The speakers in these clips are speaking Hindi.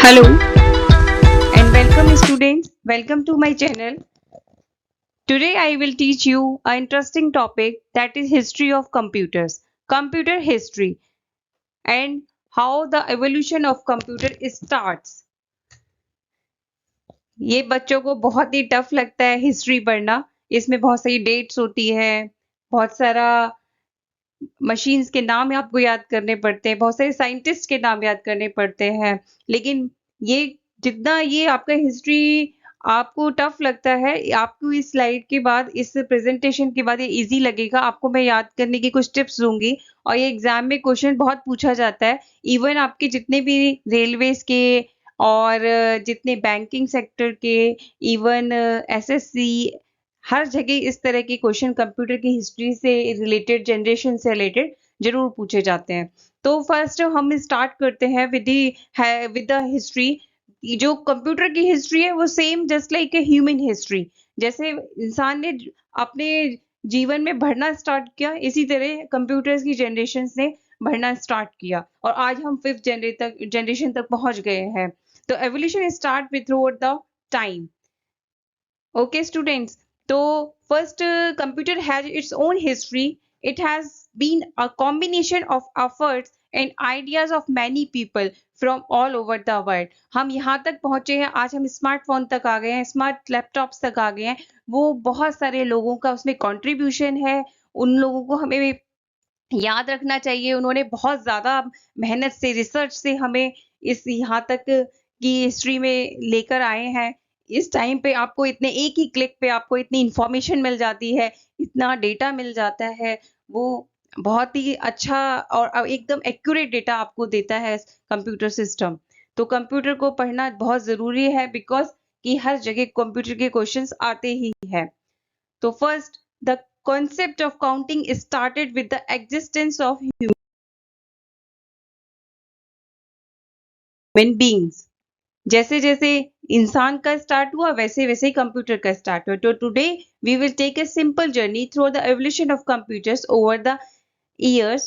Hello and welcome students. Welcome to my channel. Today I will teach you an interesting topic that is history of computers. Computer history and how the evolution of computer starts. ये बच्चों को बहुत ही टफ लगता है हिस्ट्री पढ़ना. इसमें बहुत सारी डेट्स होती है, बहुत सारा मशीन्स के नाम आपको याद करने पड़ते हैं, बहुत सारे साइंटिस्ट के नाम याद करने पड़ते हैं. लेकिन ये जितना ये आपका हिस्ट्री आपको टफ लगता है, आपको इस स्लाइड के बाद, इस प्रेजेंटेशन के बाद ये इजी लगेगा. आपको मैं याद करने की कुछ टिप्स दूंगी और ये एग्जाम में क्वेश्चन बहुत पूछा जाता है. इवन आपके जितने भी रेलवेज के और जितने बैंकिंग सेक्टर के, इवन एसएससी, हर जगह इस तरह के क्वेश्चन कंप्यूटर की हिस्ट्री से रिलेटेड, जनरेशन से रिलेटेड जरूर पूछे जाते हैं. तो फर्स्ट हम स्टार्ट करते हैं विद द हिस्ट्री. जो कंप्यूटर की हिस्ट्री है वो same just like a human history. जैसे इंसान ने अपने जीवन में बढ़ना स्टार्ट किया, इसी तरह कंप्यूटर्स की जनरेशन ने बढ़ना स्टार्ट किया और आज हम फिफ्थ जनरेशन तक पहुंच गए हैं. तो evolution start with through the time. Okay, students. So first, computer has its own history. It has been a combination of efforts and ideas of many people from all over the world. हम यहाँ तक पहुंचे हैं, आज हम स्मार्टफोन तक आ गए हैं, स्मार्ट लैपटॉप्स तक आ गए हैं. वो बहुत सारे लोगों का उसमें कंट्रीब्यूशन है. उन लोगों को हमें याद रखना चाहिए. उन्होंने बहुत ज्यादा मेहनत से, रिसर्च से हमें इस यहाँ तक की हिस्ट्री में लेकर आए हैं. इस टाइम पे आपको इतने एक ही क्लिक पे आपको इतनी इंफॉर्मेशन मिल जाती है, इतना डेटा मिल जाता है. वो बहुत ही अच्छा और एकदम एक्यूरेट डेटा आपको देता है कंप्यूटर सिस्टम. तो कंप्यूटर को पढ़ना बहुत जरूरी है बिकॉज कि हर जगह कंप्यूटर के क्वेश्चंस आते ही है. तो first, the concept of counting started with the existence of human beings. जैसे जैसे इंसान का स्टार्ट हुआ वैसे वैसे ही कंप्यूटर का स्टार्ट हुआ. तो today we will take a simple journey through the evolution of computers over the years.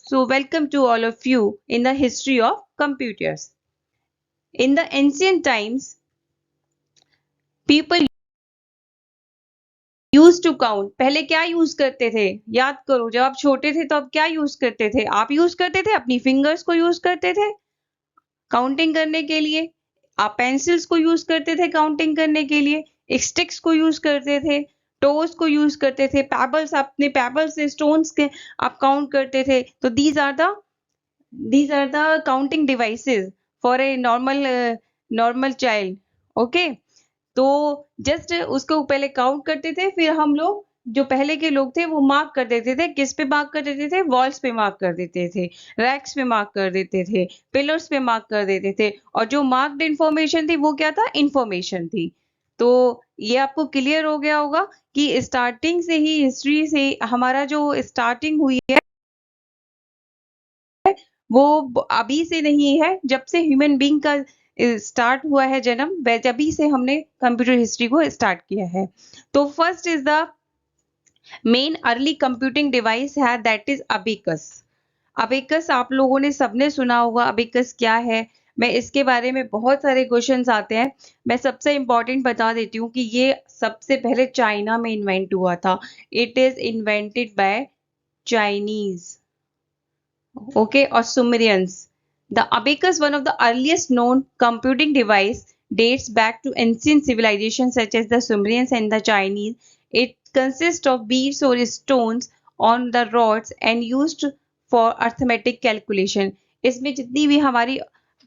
So welcome to all of you in the history of computers. In the ancient times, people use to count. पहले क्या यूज करते थे? याद करो, जब आप छोटे थे तो आप क्या यूज करते थे? आप यूज करते थे अपनी फिंगर्स को यूज करते थे काउंटिंग करने के लिए. आप पेंसिल्स को यूज करते थे काउंटिंग करने के लिए, स्टिक्स को यूज करते थे, टोज को यूज करते थे, पैबल्स, अपने पैबल्स से स्टोन्स के आप काउंट करते थे. तो these are the counting devices for a normal child. Okay. तो जस्ट उसको पहले काउंट करते थे, फिर हम लोग, जो पहले के लोग थे, वो मार्क कर देते थे. किस पे मार्क कर देते थे? वॉल्स पे मार्क कर देते थे, रैक्स पे मार्क कर देते थे, पिलर्स पे मार्क कर देते थे. और जो मार्क्ड इंफॉर्मेशन थी वो क्या था? इंफॉर्मेशन थी. तो ये आपको क्लियर हो गया होगा कि स्टार्टिंग से ही, हिस्ट्री से हमारा जो स्टार्टिंग हुई है वो अभी से नहीं है. जब से ह्यूमन बीइंग का स्टार्ट हुआ है जन्म, जभी से हमने कंप्यूटर हिस्ट्री को स्टार्ट किया है. तो first is the main early computing device है, दैट इज अबेकस. अबेकस आप लोगों ने सबने सुना होगा. अबेकस क्या है? मैं इसके बारे में बहुत सारे क्वेश्चंस आते हैं. मैं सबसे इंपॉर्टेंट बता देती हूँ कि ये सबसे पहले चाइना में इन्वेंट हुआ था. It is invented by Chinese, okay, or Sumerians. The abacus, one of the earliest known computing device, dates back to ancient civilizations such as the Sumerians and the Chinese. It consists of beads or stones on the rods and used for arithmetic calculation. इसमें जितनी भी हमारी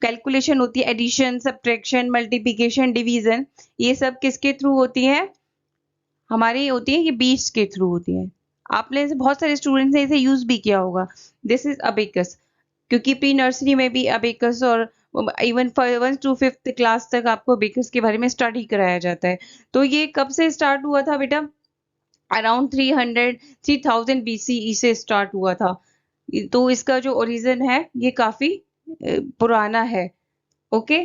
कैलकुलेशन होती है, एडिशन, सब्ट्रैक्शन, मल्टीप्लिकेशन, डिवीजन, ये सब किसके थ्रू होती है? हमारी होती है, ये बीट्स के थ्रू होती है. आपने से बहुत सारे स्टूडेंट्स ने इसे यूज भी किया होगा. This is abacus. क्योंकि प्री नर्सरी में भी अबेकस और इवन 1 to 5th क्लास तक आपको अबेकस के बारे में स्टडी कराया जाता है. तो ये कब से स्टार्ट हुआ था बेटा? अराउंड 3000 BCE से स्टार्ट हुआ था. तो इसका जो ओरिजिन है ये काफी पुराना है. ओके.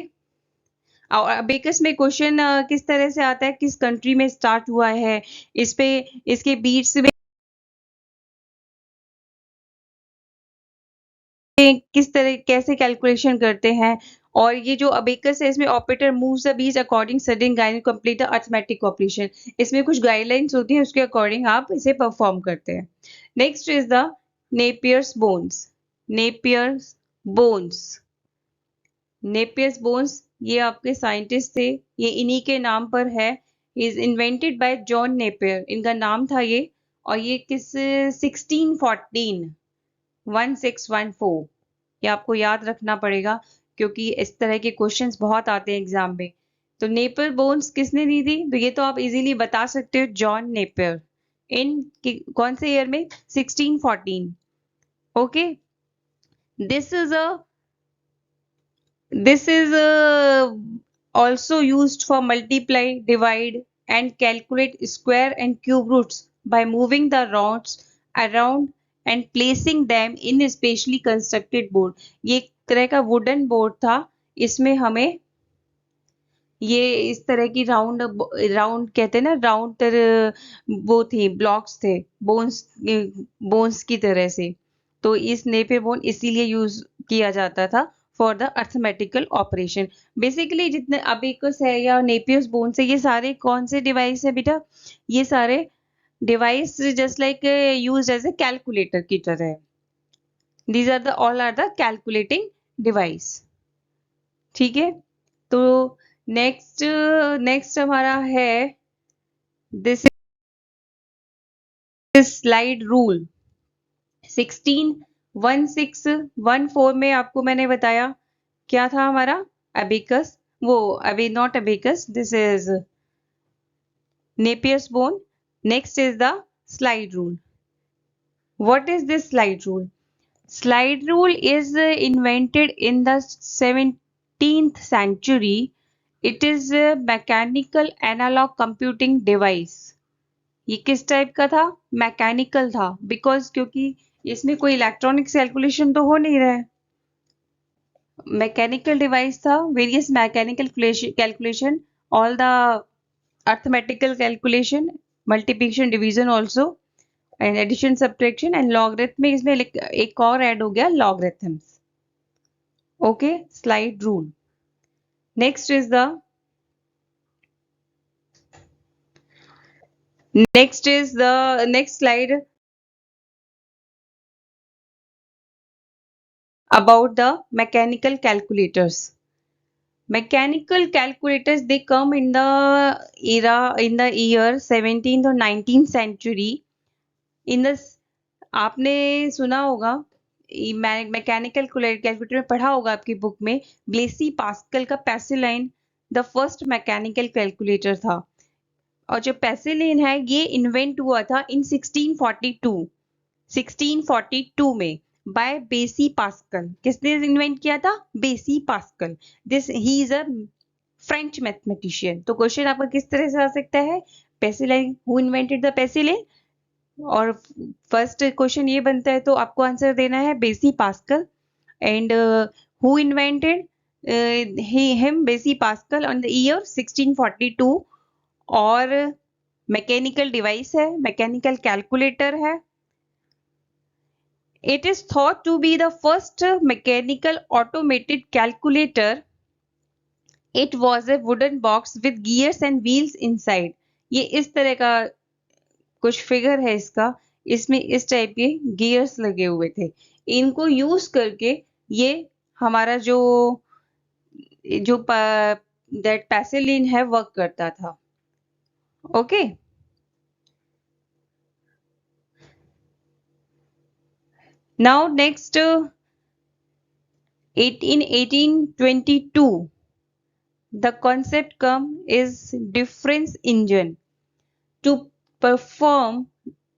और अबेकस में क्वेश्चन किस तरह से आता है, किस कंट्री में स्टार्ट हुआ है, इस पे, इसके बीट्स में किस तरह कैसे कैलकुलेशन करते हैं, और ये जो अबेकस है इसमें operator moves the bees according certain guide complete the arithmetic operation. इसमें कुछ गाइडलाइंस होती हैं, उसके अकॉर्डिंग आप इसे परफॉर्म करते हैं। Next is the Napier's bones. Napier's bones, Napier's bones ये आपके साइंटिस्ट थे, ये इन्हीं के नाम पर है। Is invented by John Napier, इनका नाम था ये, और ये किस 1614 1614, ये आपको याद रखना पड़ेगा क्योंकि इस तरह के क्वेश्चंस बहुत आते हैं एग्जाम में। तो नेपियर बोन्स किसने दी थी, तो ये तो आप इजीली बता सकते हो, जॉन नेपियर। इन कौन से ईयर में, 1614। Okay, this is a This is also used for multiply, divide, and calculate square and cube roots by moving the rods around and placing them in a specially constructed board. ये एक तरह का वुडन बोर्ड था, इसमें हमें ये इस तरह की राउंड राउंड कहते हैं ना, राउंड वो थी, ब्लॉक्स थे, बोन्स बोन्स की तरह से। तो इस नेपियर बोन इसीलिए यूज किया जाता था for the arithmetical operation. Basically जितने अबेकस है या नेपियर्स बोन से, ये सारे कौन से डिवाइस है बेटा, ये सारे device just like use as a calculator की तरह। These are the all are the calculating device. ठीक है, तो नेक्स्ट नेक्स्ट हमारा है दिस इज स्लाइड रूल। 161614 में आपको मैंने बताया क्या था हमारा, अबेकस, वो अभी not abacus, this is Napier's bone. Next is the slide rule. What is this slide rule? Slide rule is invented in the 17th century. It is a mechanical analog computing device. ये किस टाइप का था? मैकेनिकल था, बिकॉज क्योंकि इसमें कोई इलेक्ट्रॉनिक्स कैलकुलेशन तो हो नहीं रहा है, मैकेनिकल डिवाइस था। Various mechanical calculation, all the arithmetical calculation, multiplication, division also, and addition, subtraction and logarithm में इसमें एक और ऐड हो गया, logarithms. Okay, slide rule. Next is the next slide about the mechanical calculators. Mechanical calculators, they come in the year 17th or 19th century. in the आपने सुना होगा, मैकेनिकल कैलकुलेटर में पढ़ा होगा आपकी बुक में, ब्लेसी पास्कल का पैसिलाइन द फर्स्ट मैकेनिकल कैलकुलेटर था। और जो पैसिलिन है ये इन्वेंट हुआ था इन 1642 में बाय बेसी पास्कल। किसने इन्वेंट किया था? बेसी pascal. This he is a French mathematician. तो क्वेश्चन आपका किस तरह से आ सकता है, पैसिलिन, हु इन्वेंटेड द पैसिलिन? और फर्स्ट क्वेश्चन ये बनता है तो आपको आंसर देना है बेसी pascal. And who invented him, बेसी पास्कल, ऑन द ईयर 1642। और मैकेनिकल डिवाइस है, मैकेनिकल कैलकुलेटर है। It is thought to be the first mechanical automated calculator. It was a wooden box with gears and wheels inside. ये इस तरह का कुछ फिगर है इसका, इसमें इस टाइप के गियर्स लगे हुए थे। इनको यूज करके ये हमारा जो दैट पैसिलिन है वर्क करता था। Okay, now next, in 1822 the concept come is difference engine to perform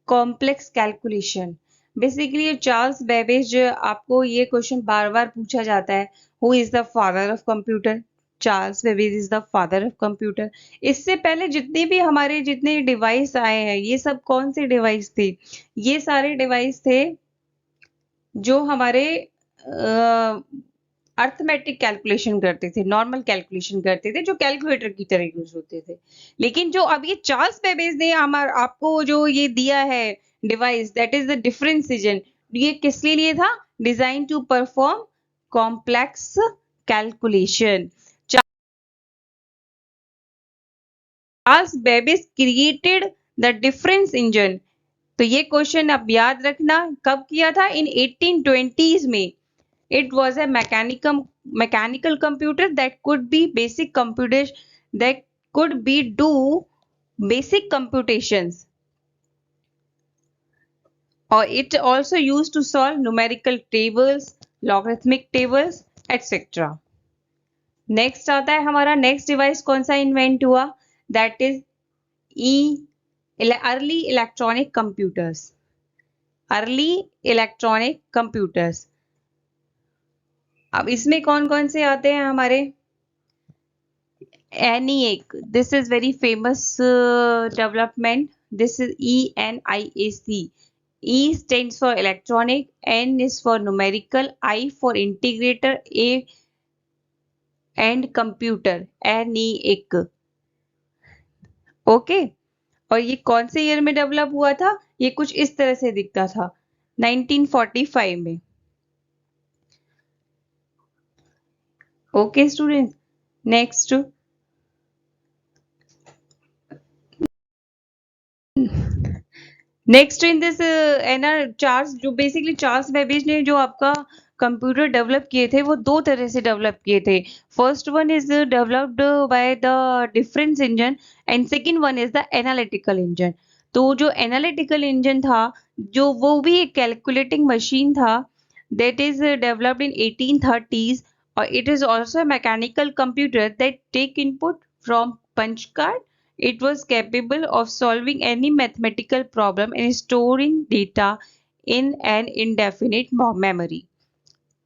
complex calculation. Basically ये चार्ल्स बेबेज, आपको ये क्वेश्चन बार बार पूछा जाता है, who is the father of computer? Charles Babbage is the father of computer. इससे पहले जितने डिवाइस आए हैं, ये सब कौन से डिवाइस थे? ये सारे डिवाइस थे जो हमारे अर्थमेटिक कैलकुलेशन करते थे, नॉर्मल कैलकुलेशन करते थे, जो कैलकुलेटर की तरह यूज होते थे। लेकिन जो अब ये चार्ल्स बेबेज ने आपको जो ये दिया है device, that is the difference engine. ये किस लिए था? Design to perform complex calculation. Charles Babbage created the difference engine. तो ये क्वेश्चन आप याद रखना, कब किया था? इन 1820s में। It was a mechanical computer that could be basic computation, that could be do basic computations, or it also used to solve numerical tables, logarithmic tables, etc. Next आता है हमारा, नेक्स्ट डिवाइस कौन सा इन्वेंट हुआ? That is early electronic computers. Early electronic computers. अब इसमें कौन कौन से आते हैं हमारे? ENIAC. This is very famous development. This is ENIAC. E stands for electronic, N is for numerical, I for integrator, A and computer. ENIAC. Okay. और ये कौन से ईयर में डेवलप हुआ था? ये कुछ इस तरह से दिखता था, 1945 में। Okay student, next. Next in this Charles, जो बेसिकली चार्ल्स बेबेज ने जो आपका कंप्यूटर डेवलप किए थे, वो दो तरह से डेवलप किए थे। First one is developed by the difference engine and second one is the analytical engine. तो जो एनालिटिकल इंजन था, जो वो भी एक कैलकुलेटिंग मशीन था, that is developed in 1830s, और it is also mechanical computer that take input from punch card. It was capable of solving any mathematical problem and storing data in an indefinite memory.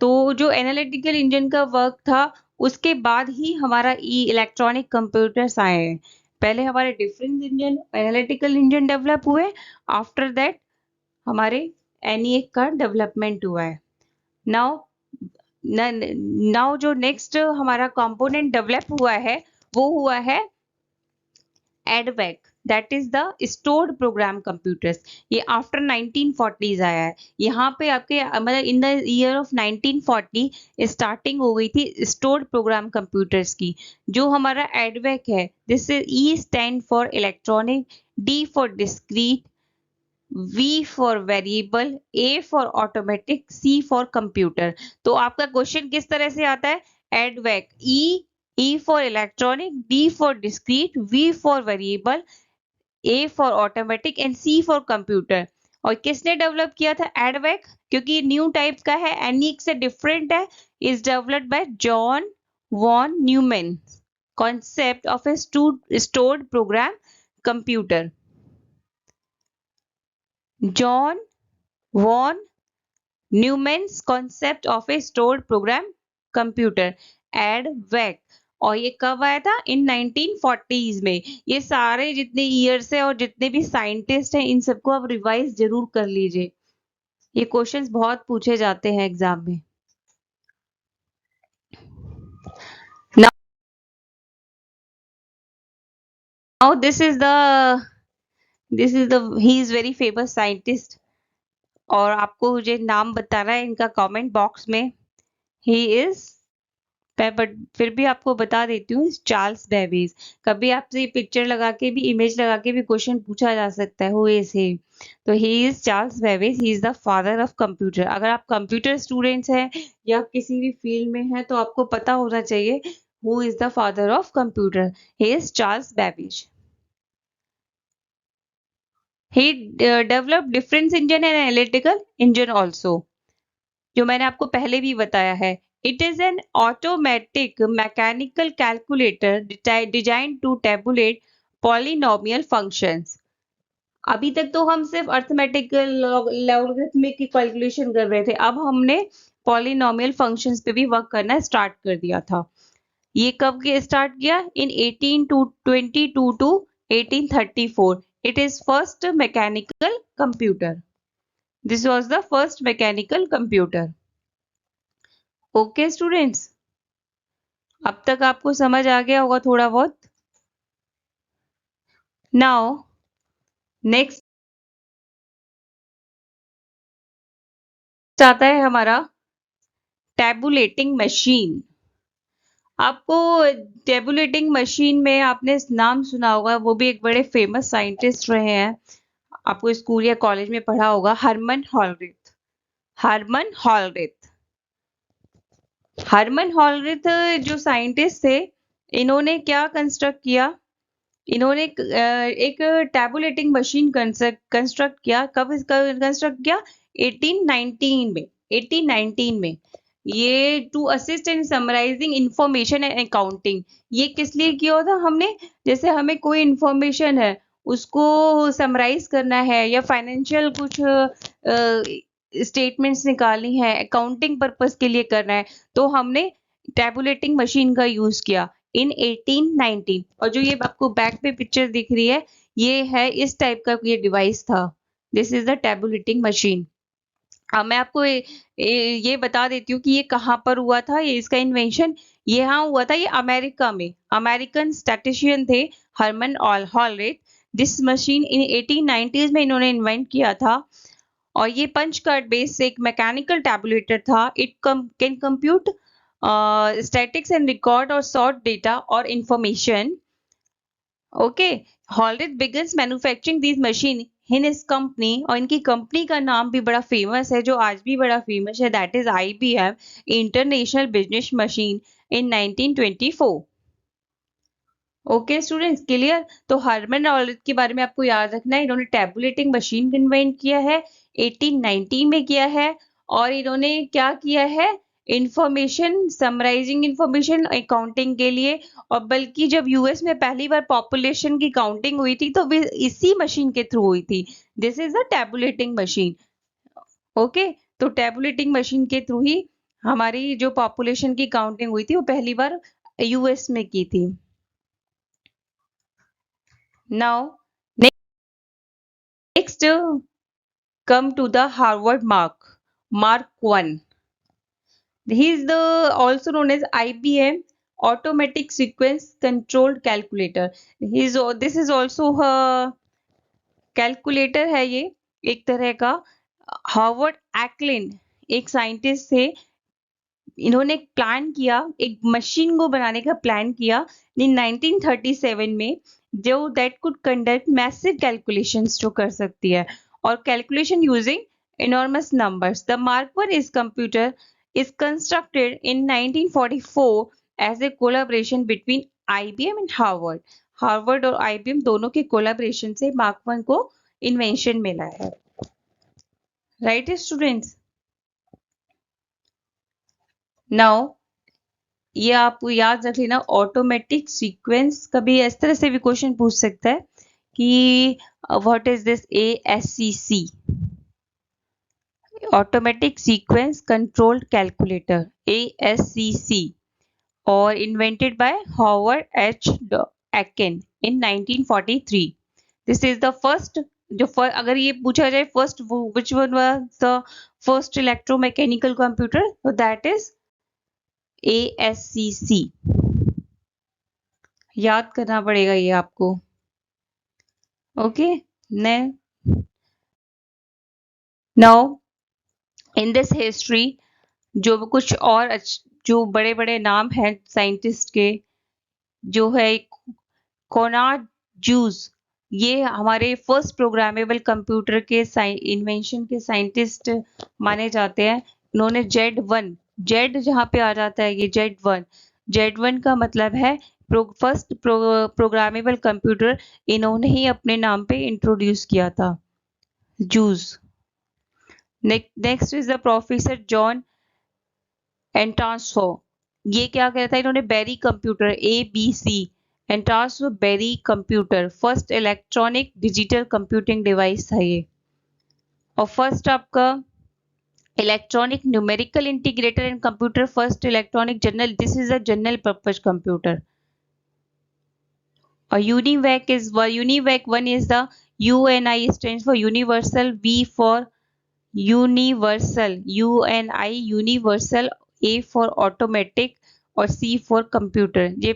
तो जो एनालिटिकल इंजन का वर्क था, उसके बाद ही हमारा इलेक्ट्रॉनिक कंप्यूटर्स आए हैं। पहले हमारे difference engine, analytical engine develop हुए, आफ्टर दैट हमारे ENIAC का डेवलपमेंट हुआ है। नाउ नाउ जो नेक्स्ट हमारा कंपोनेंट डेवलप हुआ है, वो हुआ है EDVAC, that is the stored program computers. ये आफ्टर 1940s आया है। यहाँ पे आपके मतलब in the year of 1940 starting हो गई थी स्टोर्ड प्रोग्राम कंप्यूटर्स की। जो हमारा एडवेक है, this is E stand for electronic, D for discrete, V for variable, A for automatic, C for computer. तो आपका क्वेश्चन किस तरह से आता है? एडवेक, E for electronic, D for discrete, V for variable, A for automatic and C for computer. और किसने डेवलप किया था एडवेक? क्योंकि न्यू टाइप का है, ENIAC से डिफरेंट है। Is developed by John von Neumann. Concept of a stored program computer. John von Neumann's concept of a stored program computer, ADVAC। और ये कब आया था? इन 1940s में। ये सारे जितने ईयर्स है और जितने भी साइंटिस्ट हैं, इन सबको आप रिवाइज जरूर कर लीजिए। ये क्वेश्चंस बहुत पूछे जाते हैं एग्जाम में। Now this is the he is very famous scientist, और आपको मुझे नाम बताना है इनका कमेंट बॉक्स में। ही इज, बट फिर भी आपको बता देती हूँ, चार्ल्स बेबेज। कभी आपसे पिक्चर लगा के भी, इमेज लगा के भी क्वेश्चन पूछा जा सकता है, हु इज ही? तो he is Charles Babbage, he is the father of computer. अगर आप कंप्यूटर स्टूडेंट्स हैं या किसी भी फील्ड में हैं, तो आपको पता होना चाहिए who is the father of computer. He is Charles Babbage. He develop difference engine and analytical engine also, जो मैंने आपको पहले भी बताया है। It is an automatic mechanical calculator designed to tabulate polynomial functions. अभी तक तो हम सिर्फ अर्थमेटिकल लॉगरिथमिक की कैलकुलेशन कर रहे थे, अब हमने पॉलिनोमियल फंक्शंस पे भी वर्क करना स्टार्ट कर दिया था। ये कब स्टार्ट किया? In 1822 to 1834। It is first mechanical computer. This was the first mechanical computer. Okay students, अब तक आपको समझ आ गया होगा थोड़ा बहुत। नाउ नेक्स्ट आता है हमारा टैबुलेटिंग मशीन। आपको टैबुलेटिंग मशीन में आपने नाम सुना होगा, वो भी एक बड़े फेमस साइंटिस्ट रहे हैं, आपको स्कूल या कॉलेज में पढ़ा होगा, Herman Hollerith. Herman Hollerith. Herman Hollerith जो साइंटिस्ट थे, इन्होंने क्या कंस्ट्रक्ट किया, इन्होंने एक टैबुलेटिंग मशीन कंस्ट्रक्ट किया। कब कंस्ट्रक्ट किया? 1819 में। 1819 में। ये to assist in summarising information and accounting. ये किस लिए किया था हमने? जैसे हमें कोई इंफॉर्मेशन है, उसको समराइज करना है या फाइनेंशियल कुछ स्टेटमेंट्स निकालनी है, अकाउंटिंग पर्पस के लिए करना है, तो हमने टैबुलेटिंग मशीन का यूज किया इन 1819। और जो ये आपको बैक पे पिक्चर दिख रही है, ये है इस टाइप का ये डिवाइस था। This is the tabulating machine. अब मैं आपको ये बता देती हूँ कि ये कहाँ पर हुआ था, ये इसका इन्वेंशन यहाँ हुआ था, ये अमेरिका में। अमेरिकन स्टैटिशियन थे Herman Hollerith. This machine in 1890s में इन्होंने इन्वेंट किया था। और ये पंच कार्ड बेस्ड एक मैकेनिकल टैबुलेटर था। It can compute statics and record or sort data or information. Okay, Hollerith begins manufacturing these machine in his company, और इनकी कंपनी का नाम भी बड़ा फेमस है, जो आज भी बड़ा फेमस है, that is IBM international business machine in 1924। Okay students, clear? तो हरमन हॉलरिथ के बारे में आपको याद रखना है, इन्होंने टैबुलेटिंग मशीन इन्वेंट किया है, 1890 में किया है। और इन्होंने क्या किया है? इंफॉर्मेशन, समराइजिंग इंफॉर्मेशन अकाउंटिंग के लिए। और बल्कि जब यूएस में पहली बार पॉपुलेशन की काउंटिंग हुई थी, तो भी इसी मशीन के थ्रू हुई थी। This is a tabulating machine. Okay, तो टैबुलेटिंग मशीन के थ्रू ही हमारी जो पॉपुलेशन की काउंटिंग हुई थी, वो पहली बार यूएस में की थी। Now, next come to the Harvard Mark 1. He is the also known as IBM Automatic Sequence Controlled Calculator. This is also a calculator है ये एक तरह का। हार्वर्ड एक्लिन एक साइंटिस्ट थे, इन्होंने प्लान किया, एक मशीन को बनाने का प्लान किया इन 1937 में, जो that could conduct massive calculations, जो कर सकती है, और calculation using enormous numbers. The Mark I is computer is constructed in 1944 as a collaboration between IBM and Harvard. Harvard और IBM दोनों के कोलैबोरेशन से मार्क 1 को इन्वेंशन मिला है। Right students? नाउ ये आपको याद रख लेना, ऑटोमेटिक सीक्वेंस। कभी इस तरह से भी क्वेश्चन पूछ सकता है कि what is this ASCC, automatic sequence controlled calculator, ASCC, और इन्वेंटेड बाय हॉवर्ड H. एकेन इन 1943। दिस इज द फर्स्ट, अगर ये पूछा जाए first which one was the first electromechanical computer, तो दैट इज ASCC। याद करना पड़ेगा ये आपको। Okay, now in this history, जो कुछ और जो बड़े बड़े नाम हैं साइंटिस्ट के, जो है कोनार्ड जूस, ये हमारे फर्स्ट प्रोग्रामेबल कंप्यूटर के इन्वेंशन के साइंटिस्ट माने जाते हैं। इन्होंने Z1, जेड जहाँ पे आ जाता है ये Z1 का मतलब है फर्स्ट प्रोग्रामेबल कंप्यूटर, इन्होंने ही अपने नाम पे इंट्रोड्यूस किया था, जूस। Next is the professor John एंटासो। ये क्या कहता है? इन्होंने बेरी कंप्यूटर, ABC एंटासो Berry computer, first electronic digital computing device था ये। और फर्स्ट आपका electronic numerical integrator and computer, first electronic general, this is a general purpose computer. और UNIVAC one is the UNI stands for universal, V for universal, UNI universal, A for automatic, और C for computer। J.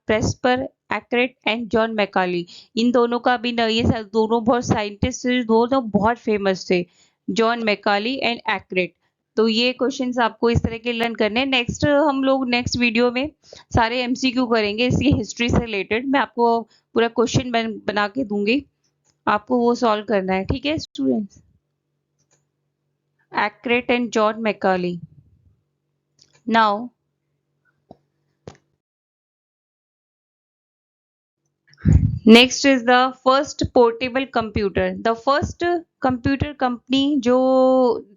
Presper Eckert and John Mauchly, इन दोनों का भी ये दोनों बहुत साइंटिस्ट, दोनों बहुत फेमस थे। John Mauchly and Eckert. तो ये क्वेश्चंस आपको इस तरह के लर्न करने हैं। नेक्स्ट हम लोग नेक्स्ट वीडियो में सारे एमसीक्यू करेंगे इसकी हिस्ट्री से रिलेटेड। मैं आपको पूरा क्वेश्चन बना के दूंगी, आपको वो सॉल्व करना है। ठीक है students? Eckert and John Mauchly. Now next is the first portable computer. The first computer company जो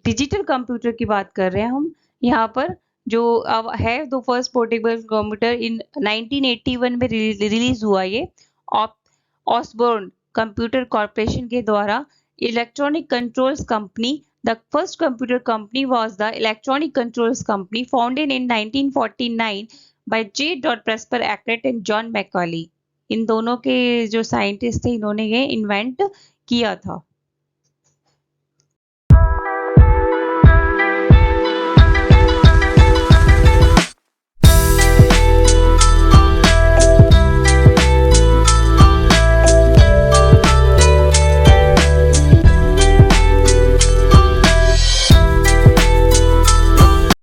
डिजिटल कंप्यूटर की बात कर रहे हैं हम यहाँ पर, जो अब है द फर्स्ट पोर्टेबल कंप्यूटर इन 1981 में रिलीज हुआ ये ऑसबोर्न कंप्यूटर कॉर्पोरेशन के द्वारा। Electronic controls company, the first computer company was the electronic controls company founded in 1949 by J. Presper Eckert and John Mauchly. इन दोनों के जो साइंटिस्ट थे इन्होंने ये इन्वेंट किया था।